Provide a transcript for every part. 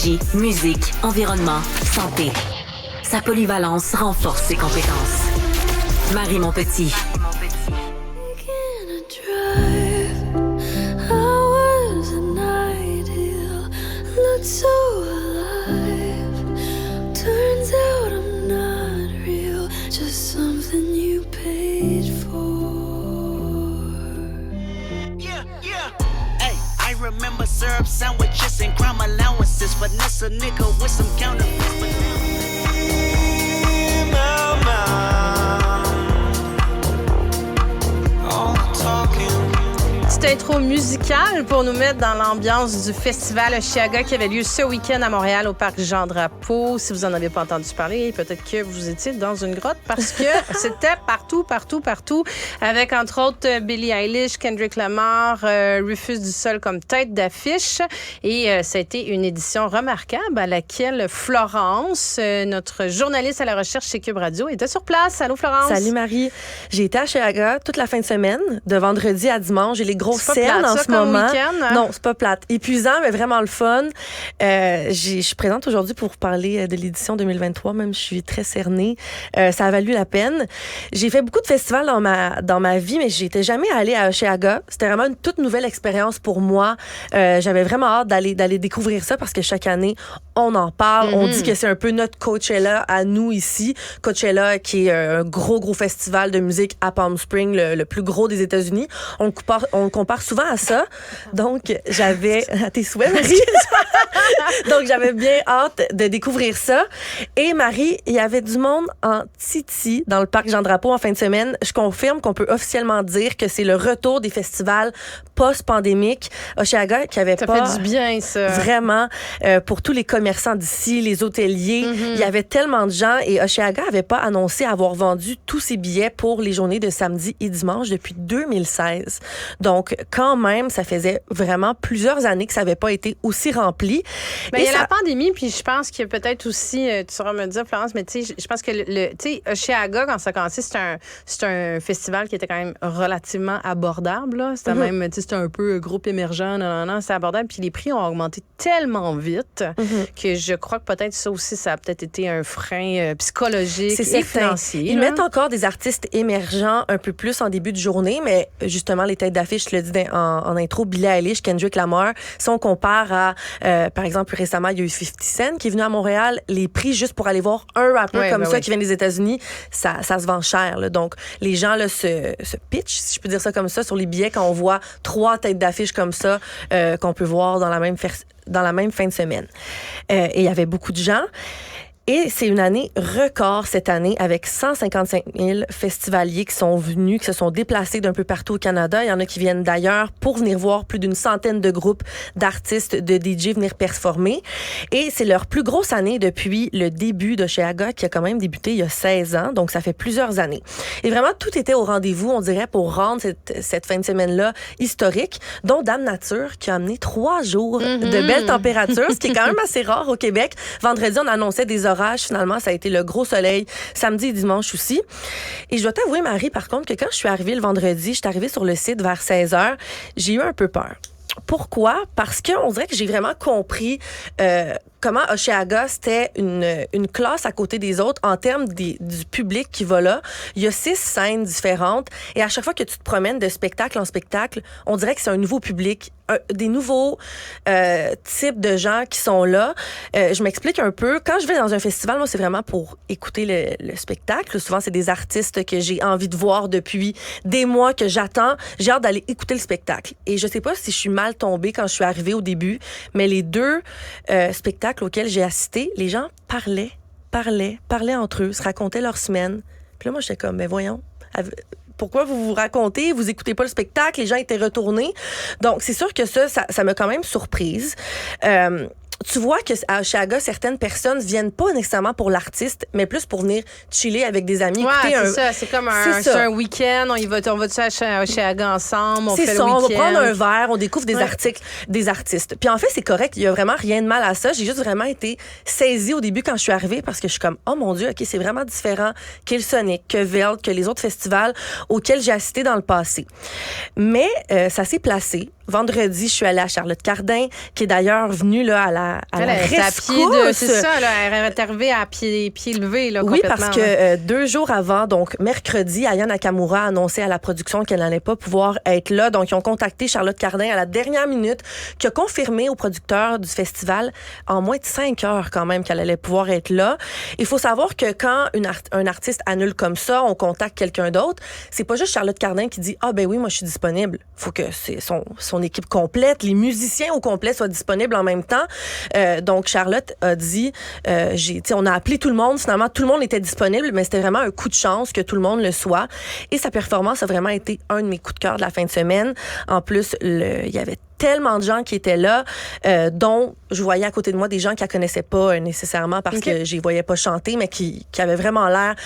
écologie, musique, environnement, santé. Sa polyvalence renforce ses compétences. Marie Montpetit. So alive. Turns out I'm not real, just something you paid for. Yeah. Hey, I remember syrup sandwiches and crime allowances. Finesse a nigga with some counterfeits. But all talking. Petite intro musicale pour nous mettre dans l'ambiance du festival Osheaga qui avait lieu ce week-end à Montréal au parc Jean-Drapeau. Si vous en avez pas entendu parler, peut-être que vous étiez dans une grotte parce que c'était partout, avec entre autres Billie Eilish, Kendrick Lamar, Rufus du Sol comme tête d'affiche. Et ça a été une édition remarquable à laquelle Florence, notre journaliste à la recherche chez Cube Radio, était sur place. Allô Florence? Salut Marie. J'ai été à Osheaga toute la fin de semaine, de vendredi à dimanche. J'ai les grosses scènes en ce moment. Week-end, Non, c'est pas plate. Épuisant, mais vraiment le fun. Je suis présente aujourd'hui pour vous parler de l'édition 2023, même je suis très cernée. Ça a valu la peine. J'ai fait beaucoup de festivals dans ma vie, mais j'étais jamais allée à Osheaga. C'était vraiment une toute nouvelle expérience pour moi. J'avais vraiment hâte d'aller découvrir ça parce que chaque année, on en parle. On dit que c'est un peu notre Coachella à nous ici. Coachella, qui est un gros festival de musique à Palm Springs, le plus gros des États-Unis. On compare souvent à ça. Donc, j'avais... À tes souhaits, Marie? Donc, j'avais bien hâte de découvrir ça. Et Marie, il y avait du monde en titi dans le parc Jean-Drapeau en fin de semaine. Je confirme qu'on peut officiellement dire que c'est le retour des festivals post-pandémiques. Osheaga, qui avait ça pas... fait du bien, ça. Vraiment, pour tous les commerçants d'ici, les hôteliers. Il y avait tellement de gens et Osheaga n'avait pas annoncé avoir vendu tous ses billets pour les journées de samedi et dimanche depuis 2016. Donc, quand même, ça faisait vraiment plusieurs années que ça n'avait pas été aussi rempli. Ben, il y a la pandémie, puis je pense qu'il y a peut-être aussi, tu sauras me dire, Florence, mais tu sais, je pense que tu sais, Osheaga, quand ça a commencé, c'est un festival qui était quand même relativement abordable, là. C'était même, tu sais, c'était un peu groupe émergent, non, c'est abordable, puis les prix ont augmenté tellement vite que je crois que peut-être ça aussi, ça a peut-être été un frein psychologique et financier. Ils mettent encore des artistes émergents un peu plus en début de journée, mais justement, les têtes d'affiche, je le dis en intro, Billie Eilish, Kendrick Lamar, si on compare à, par exemple, récemment, il y a eu 50 Cent qui est venu à Montréal, les prix juste pour aller voir un rappeur qui vient des États-Unis, ça se vend cher, là. Donc, les gens là, se pitchent, si je peux dire ça comme ça, sur les billets quand on voit 3 têtes d'affiche comme ça qu'on peut voir dans la même fin de semaine. Et il y avait beaucoup de gens. Et c'est une année record cette année avec 155 000 festivaliers qui sont venus, qui se sont déplacés d'un peu partout au Canada. Il y en a qui viennent d'ailleurs pour venir voir plus d'une centaine de groupes d'artistes, de DJ venir performer. Et c'est leur plus grosse année depuis le début d'Osheaga qui a quand même débuté il y a 16 ans. Donc, ça fait plusieurs années. Et vraiment, tout était au rendez-vous, on dirait, pour rendre cette fin de semaine-là historique, dont Dame Nature qui a amené 3 jours de belles températures, ce qui est quand même assez rare au Québec. Vendredi, on annonçait des orages. Finalement, ça a été le gros soleil samedi et dimanche aussi. Et je dois t'avouer, Marie, par contre, que quand je suis arrivée le vendredi, je suis arrivée sur le site vers 16h, j'ai eu un peu peur. Pourquoi? Parce qu'on dirait que j'ai vraiment compris comment Osheaga, c'était une classe à côté des autres en termes du public qui va là. Il y a 6 scènes différentes et à chaque fois que tu te promènes de spectacle en spectacle, on dirait que c'est un nouveau public, des nouveaux types de gens qui sont là. Je m'explique un peu. Quand je vais dans un festival, moi, c'est vraiment pour écouter le spectacle. Souvent, c'est des artistes que j'ai envie de voir depuis des mois, que j'attends. J'ai hâte d'aller écouter le spectacle. Et je sais pas si je suis mal tombée quand je suis arrivée au début, mais les 2 spectacles auxquels j'ai assisté, les gens parlaient entre eux, se racontaient leur semaine. Puis là, moi, j'étais comme, mais voyons, pourquoi vous vous racontez? Vous écoutez pas le spectacle? Les gens étaient retournés. Donc, c'est sûr que ça m'a quand même surprise. Tu vois qu'à Osheaga, certaines personnes viennent pas nécessairement pour l'artiste, mais plus pour venir chiller avec des amis. Ouais, c'est ça. C'est comme un week-end. On va à Osheaga ensemble. On fait le week-end. On va prendre un verre, on découvre des artistes. Puis en fait, c'est correct. Il y a vraiment rien de mal à ça. J'ai juste vraiment été saisie au début quand je suis arrivée parce que je suis comme, oh mon Dieu, OK, c'est vraiment différent qu'Il-Sonic, que Veld, que les autres festivals auxquels j'ai assisté dans le passé. Mais ça s'est placé. vendredi, je suis allée à Charlotte Cardin, qui est d'ailleurs venue là, à la Elle était à pied rescousse. c'est ça, là, elle est arrivée à pied levé, là, Oui, complètement. parce que 2 jours avant, donc mercredi, Aya Nakamura a annoncé à la production qu'elle n'allait pas pouvoir être là. Donc, ils ont contacté Charlotte Cardin à la dernière minute, qui a confirmé au producteur du festival en moins de 5 heures quand même qu'elle allait pouvoir être là. Il faut savoir que quand un artiste annule comme ça, on contacte quelqu'un d'autre, c'est pas juste Charlotte Cardin qui dit « Ah ben oui, moi je suis disponible ». Il faut que son équipe complète, les musiciens au complet soient disponibles en même temps. Donc, Charlotte a dit, on a appelé tout le monde. Finalement, tout le monde était disponible, mais c'était vraiment un coup de chance que tout le monde le soit. Et sa performance a vraiment été un de mes coups de cœur de la fin de semaine. En plus, il y avait tellement de gens qui étaient là, dont je voyais à côté de moi des gens qui la connaissaient pas nécessairement parce que je les voyais pas chanter, mais qui avaient vraiment l'air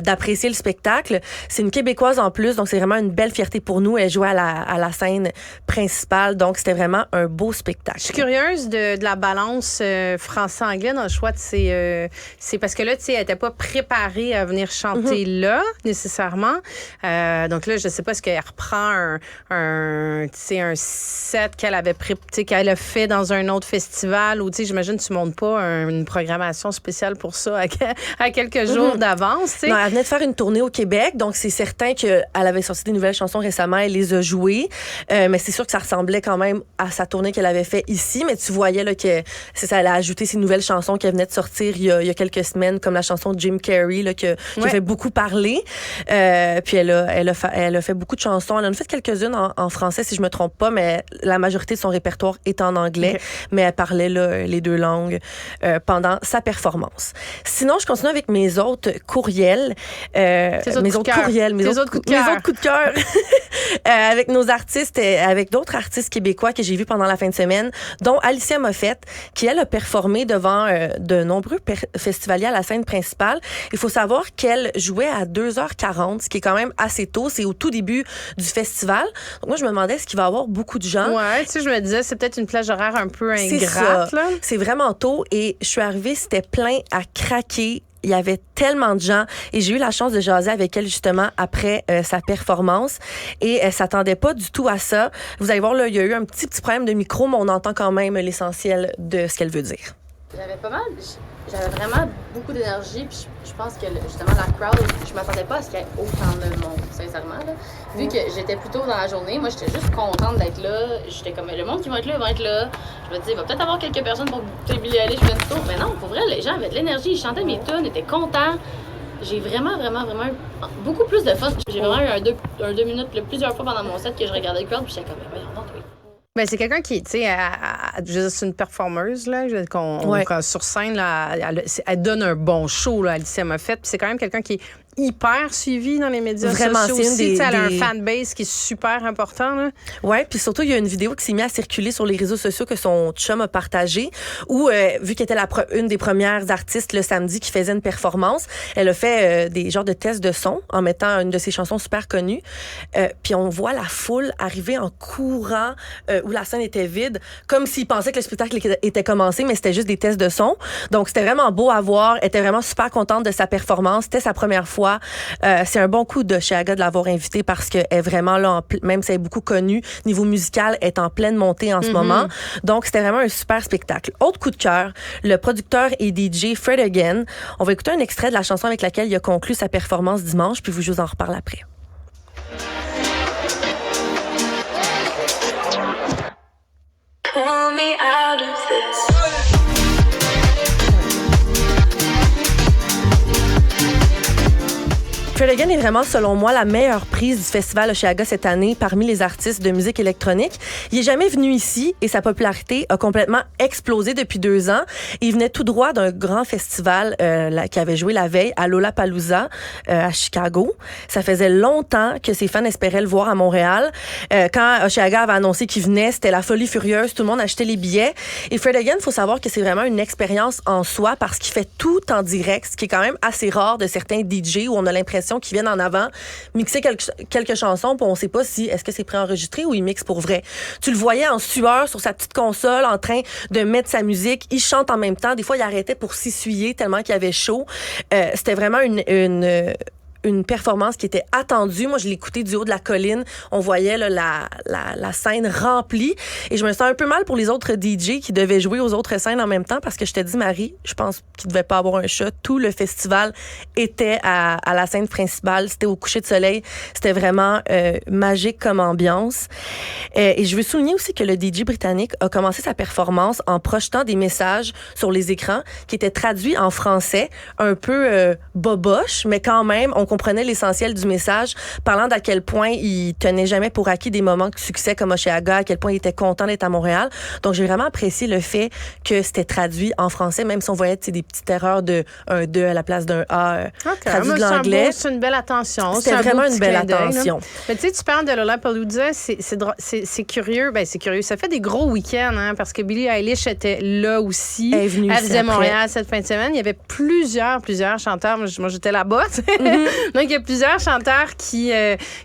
d'apprécier le spectacle. C'est une Québécoise en plus, donc c'est vraiment une belle fierté pour nous. Elle jouait à la scène principale, donc c'était vraiment un beau spectacle. Je suis curieuse de la balance français-anglais dans le choix de c'est parce que là, tu sais, elle n'était pas préparée à venir chanter là, nécessairement. Donc là, je sais pas, est-ce qu'elle reprend un set qu'elle avait qu'elle a fait dans un autre festival ou, tu sais, j'imagine que tu montes pas une programmation spéciale pour ça à quelques jours d'avance, tu sais. Non, elle venait de faire une tournée au Québec, donc c'est certain qu'elle avait sorti des nouvelles chansons récemment, elle les a jouées, mais c'est sûr que ça ressemblait quand même à sa tournée qu'elle avait fait ici, mais tu voyais là, que c'est ça, elle a ajouté ses nouvelles chansons qu'elle venait de sortir il y a quelques semaines, comme la chanson de Jim Carrey, là, qui a fait beaucoup parler. Puis elle a fait beaucoup de chansons. Elle en a fait quelques-unes en français, si je me trompe pas, mais la majorité de son répertoire est en anglais, mais elle parlait là, les 2 langues pendant sa performance. Sinon, je continue avec mes autres courriels. Mes autres coups de cœur. Avec nos artistes, avec d'autres artistes québécois que j'ai vus pendant la fin de semaine, dont Alicia Moffett, qui, elle, a performé devant de nombreux festivaliers à la scène principale. Il faut savoir qu'elle jouait à 2h40, ce qui est quand même assez tôt. C'est au tout début du festival. Donc moi, je me demandais, est-ce qu'il va y avoir beaucoup de gens? Ouais, tu sais, je me disais, c'est peut-être une plage horaire un peu ingrate, là. C'est vraiment tôt et je suis arrivée, c'était plein à craquer. Il y avait tellement de gens et j'ai eu la chance de jaser avec elle justement après sa performance et elle s'attendait pas du tout à ça. Vous allez voir, là, il y a eu un petit problème de micro, mais on entend quand même l'essentiel de ce qu'elle veut dire. J'avais vraiment beaucoup d'énergie, puis je pense que justement la crowd, je m'attendais pas à ce qu'il y ait autant de monde, sincèrement. Là. Vu que j'étais plus tôt dans la journée, moi j'étais juste contente d'être là. J'étais comme, le monde qui va être là, ils vont être là. Je me disais, il va peut-être avoir quelques personnes pour Billie Eilish, je viens de mais non, pour vrai, les gens avaient de l'énergie, ils chantaient mes tunes, étaient contents. J'ai vraiment eu beaucoup plus de fun. J'ai vraiment eu un 2 minutes plusieurs fois pendant mon set que je regardais le crowd, puis j'étais comme, voyons donc, oui. Ben, c'est quelqu'un qui, tu sais, c'est une performeuse, là, sur scène, là, elle donne un bon show, là, Alicia Moffett. Puis c'est quand même quelqu'un qui est hyper suivi dans les médias sociaux aussi. Elle a un fanbase qui est super important. Oui, puis surtout, il y a une vidéo qui s'est mise à circuler sur les réseaux sociaux que son chum a partagée où, vu qu'elle était une des premières artistes le samedi qui faisait une performance, elle a fait des genres de tests de son en mettant une de ses chansons super connues. Puis on voit la foule arriver en courant où la scène était vide, comme s'ils pensaient que le spectacle était commencé, mais c'était juste des tests de son. Donc, c'était vraiment beau à voir. Elle était vraiment super contente de sa performance. C'était sa première fois. C'est un bon coup de chez Aga de l'avoir invitée parce qu'elle est vraiment là, même si elle est beaucoup connue, niveau musical, elle est en pleine montée en ce moment. Donc, c'était vraiment un super spectacle. Autre coup de cœur, le producteur et DJ Fred Again. On va écouter un extrait de la chanson avec laquelle il a conclu sa performance dimanche, puis je vous en reparle après. Pull me out of this. Fred Again est vraiment, selon moi, la meilleure prise du festival Osheaga cette année parmi les artistes de musique électronique. Il est jamais venu ici et sa popularité a complètement explosé depuis 2 ans. Il venait tout droit d'un grand festival qui avait joué la veille à Lollapalooza à Chicago. Ça faisait longtemps que ses fans espéraient le voir à Montréal. Quand Osheaga avait annoncé qu'il venait, c'était la folie furieuse. Tout le monde achetait les billets. Et Fred Again, il faut savoir que c'est vraiment une expérience en soi parce qu'il fait tout en direct, ce qui est quand même assez rare de certains DJ où on a l'impression qu'ils viennent en avant, mixer quelques chansons, puis on sait pas si est-ce que c'est préenregistré ou il mixe pour vrai. Tu le voyais en sueur sur sa petite console, en train de mettre sa musique. Il chante en même temps. Des fois, il arrêtait pour s'essuyer tellement qu'il avait chaud. C'était vraiment une performance qui était attendue. Moi, je l'écoutais du haut de la colline. On voyait là, la scène remplie. Et je me sens un peu mal pour les autres DJ qui devaient jouer aux autres scènes en même temps parce que je te dis, Marie, je pense qu'il ne devait pas avoir un chat. Tout le festival était à la scène principale. C'était au coucher de soleil. C'était vraiment magique comme ambiance. Et je veux souligner aussi que le DJ britannique a commencé sa performance en projetant des messages sur les écrans qui étaient traduits en français, un peu boboche, mais quand même, on comprenait l'essentiel du message, parlant d'à quel point il tenait jamais pour acquis des moments de succès comme Oshéaga, à quel point il était content d'être à Montréal. Donc, j'ai vraiment apprécié le fait que c'était traduit en français, même si on voyait des petites erreurs de un 2 à la place d'un A traduit de l'anglais. C'est une belle attention. C'était vraiment une belle attention. Mais tu sais, tu parles de Lollapalooza, c'est curieux. Ben, c'est curieux. Ça fait des gros week-ends, hein, parce que Billie Eilish était là aussi. Elle est venue Elle faisait Montréal cette fin de semaine. Il y avait plusieurs chanteurs. Moi, j'étais là-bas. Donc, il y a plusieurs chanteurs qui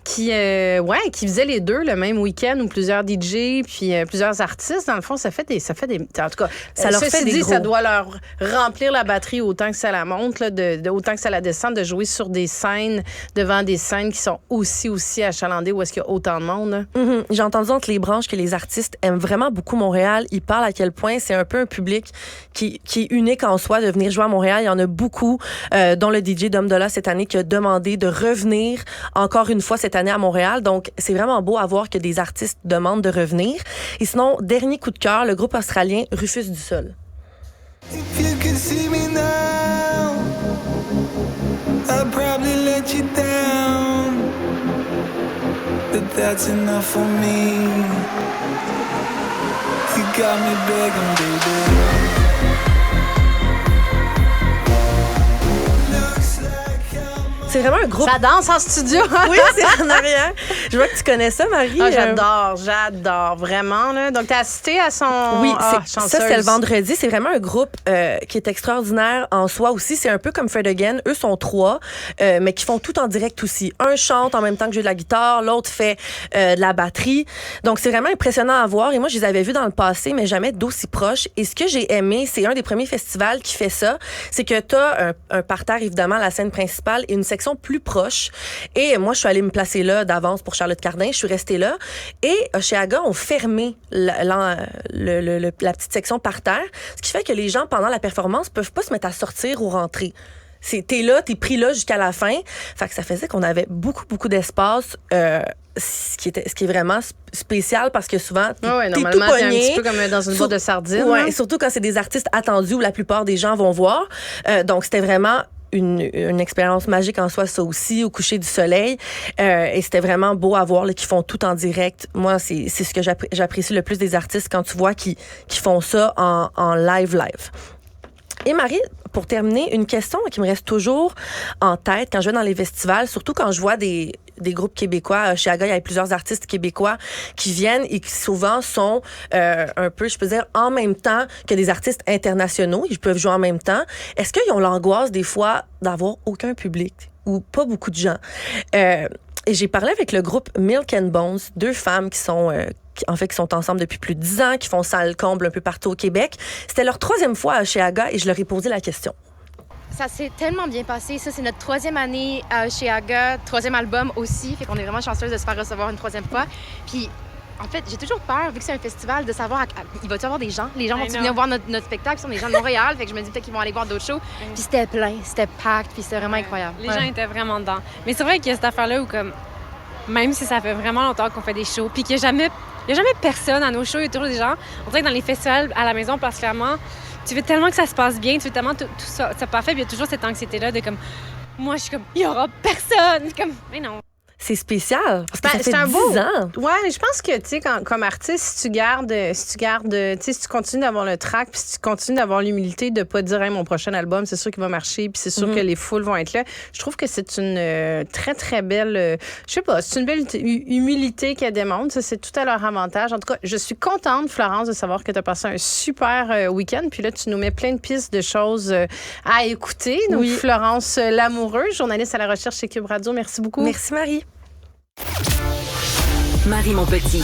faisaient les deux le même week-end, ou plusieurs DJ, puis plusieurs artistes. Dans le fond, ça fait des en tout cas, ça leur fait des gros. Ça doit leur remplir la batterie autant que ça la monte, là, autant que ça la descend, de jouer sur des scènes, devant des scènes qui sont aussi achalandées, où est-ce qu'il y a autant de monde. Mm-hmm. J'ai entendu entre les branches que les artistes aiment vraiment beaucoup Montréal. Ils parlent à quel point c'est un peu un public qui est unique en soi de venir jouer à Montréal. Il y en a beaucoup, dont le DJ Dom Dolla cette année qui a demandé de revenir encore une fois cette année à Montréal. Donc, c'est vraiment beau à voir que des artistes demandent de revenir. Et sinon, dernier coup de cœur, le groupe australien Rufus du Sol. If you could see me now, I'd probably let you down, but that's enough for me. You got me begging, baby. C'est vraiment un groupe... Ça danse en studio. Oui, c'est en arrière. Je vois que tu connais ça, Marie. Ah, j'adore, vraiment. Là. Donc, tu as assisté à son... Oui, ça, c'est le vendredi. C'est vraiment un groupe qui est extraordinaire en soi aussi. C'est un peu comme Fred Again. Eux sont 3, mais qui font tout en direct aussi. Un chante en même temps que joue de la guitare, l'autre fait de la batterie. Donc, c'est vraiment impressionnant à voir. Et moi, je les avais vus dans le passé, mais jamais d'aussi proche. Et ce que j'ai aimé, c'est un des premiers festivals qui fait ça, c'est que tu as un parterre, évidemment, à la scène principale et une section plus proche. Et moi, je suis allée me placer là d'avance pour Charlotte Cardin. Je suis restée là. Et Oshéaga ont fermé la petite section parterre, ce qui fait que les gens, pendant la performance, peuvent pas se mettre à sortir ou rentrer. T'es là, t'es pris là jusqu'à la fin. Fait que ça faisait qu'on avait beaucoup d'espace, ce qui est vraiment spécial parce que souvent, t'es tout pogné. C'est un petit peu comme dans une boîte de sardines. Ouais, surtout quand c'est des artistes attendus où la plupart des gens vont voir. Donc, c'était vraiment une expérience magique en soi, ça aussi, au coucher du soleil. Et c'était vraiment beau à voir, là, qu'ils font tout en direct. Moi, c'est ce que j'apprécie le plus des artistes, quand tu vois qu'ils font ça en live. Et Marie, pour terminer, une question qui me reste toujours en tête quand je vais dans les festivals, surtout quand je vois des groupes québécois. Chez Aga, il y a plusieurs artistes québécois qui viennent et qui souvent sont un peu, je peux dire, en même temps que des artistes internationaux. Ils peuvent jouer en même temps. Est-ce qu'ils ont l'angoisse des fois d'avoir aucun public ou pas beaucoup de gens? Et j'ai parlé avec le groupe Milk and Bones, 2 femmes qui sont ensemble depuis plus de 10 ans, qui font salle comble un peu partout au Québec. C'était leur 3e fois à Oshéaga et je leur ai posé la question. Ça s'est tellement bien passé. Ça, c'est notre 3e année à Oshéaga, 3e album aussi. Fait qu'on est vraiment chanceuse de se faire recevoir une 3e fois. Puis, en fait, j'ai toujours peur, vu que c'est un festival, de savoir il va y avoir des gens. Les gens vont venir voir notre spectacle, ce sont des gens de Montréal. Fait que je me dis peut-être qu'ils vont aller voir d'autres shows. Puis c'était plein, c'était packed, puis c'était vraiment incroyable. Les gens étaient vraiment dedans. Mais c'est vrai qu'il y a cette affaire-là où, comme, même si ça fait vraiment longtemps qu'on fait des shows, puis qu'il n'y a jamais personne à nos shows, il y a toujours des gens. On dirait que dans les festivals, à la maison, particulièrement, tu veux tellement que ça se passe bien, tu veux tellement tout ça parfait, puis il y a toujours cette anxiété-là de comme, moi, je suis comme, il y aura personne. Comme, mais non. C'est spécial, parce que ça fait 10 ans. Ouais, je pense que, tu sais, comme artiste, si tu gardes, tu sais, si tu continues d'avoir le trac, puis si tu continues d'avoir l'humilité de pas dire, hey, mon prochain album, c'est sûr qu'il va marcher, puis c'est sûr que les foules vont être là. Je trouve que c'est une très, très belle, je sais pas, c'est une belle humilité qu'elle démontre. Ça, c'est tout à leur avantage. En tout cas, je suis contente, Florence, de savoir que tu as passé un super week-end. Puis là, tu nous mets plein de pistes de choses à écouter. Donc, Florence Lamoureuse, journaliste à la recherche chez Cube Radio. Merci beaucoup. Merci, Marie. Marie Montpetit.